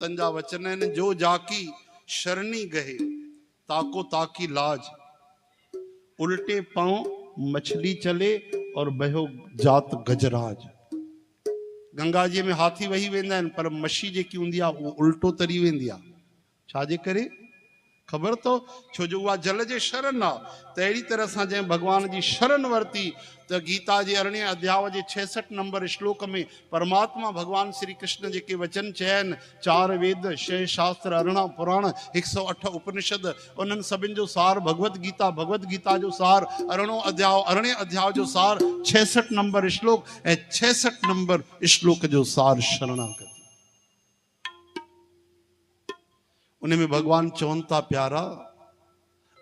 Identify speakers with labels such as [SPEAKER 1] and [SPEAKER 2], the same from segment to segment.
[SPEAKER 1] तंजा वचन आहिनि, जो जाकी शरणी गहे ताको ताकी लाज, उल्टे पांव मछली चले और बहो जात गजराज। गंगा जी में हाथी वही वेंदा आहिनि पर मछी जेकी हूंदी आहे उहो उल्टो तरी वेंदी आहे। छाजे करे खबर तो, छो जो उहा जल जे शरण आहे। त अहिड़ी तरह सां जंहिं भगवान जी शरण वरती त गीता जे 18 अध्याय जे 66 नंबर श्लोक में परमात्मा भगवान श्री कृष्ण जेके वचन चया आहिनि, 4 वेद 6 शास्त्र 18 पुराण 108 उपनिषद, उन्हनि सभिनि जो सार भगवत गीता जो सार 18 अध्याय जो सार 66 नंबर श्लोक ऐं 66 नंबर श्लोक जो सार शरणागति। उनमें भगवान चवनि था प्यारा,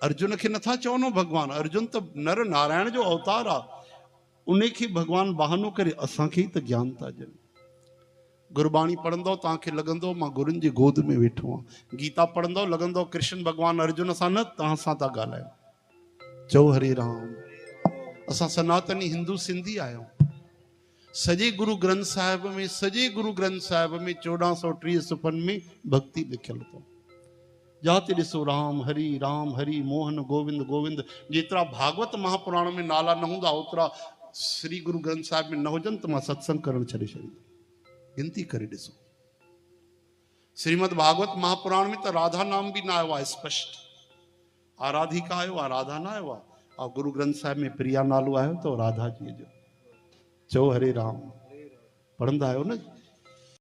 [SPEAKER 1] अर्जुन के नथा चवनो भगवान, अर्जुन तो नर नारायण जो अवतार आ, उन्हें की भगवान बहानो करे असांखे त ज्ञान था ॾियनि। गुरबाणी पढ़ंदो तव्हांखे लॻंदो मां गुरुनि जी गोद में वेठो आहियां, गीता पढ़ंदो लॻंदो कृष्ण भगवान अर्जुन सां न तव्हां सां था ॻाल्हायो। चओ हरे राम। असां सनातनी हिंदू सिंधी आहियूं। सॼे गुरु ग्रंथ साहिब में 1430 सुफ़न में भक्ति लिखियल अथव। जाते ॾिसो राम हरि मोहन गोविंद गोविंद। जेतिरा भागवत महापुराण में नाला न हूंदा ओतिरा श्री गुरु ग्रंथ साहिब में न हुजनि त मां सत्संग करणु छॾे छॾींदुमि। गिनती करे ॾिसो। श्रीमद भागवत महापुराण में त राधा नाम बि न आयो आहे स्पष्ट, आराधिका आयो आहे, राधा न आयो आहे। और गुरु ग्रंथ साहिब में प्रिया नालो आयो तो राधा जी जो। चओ हरे राम। पढ़ंदा आहियो न।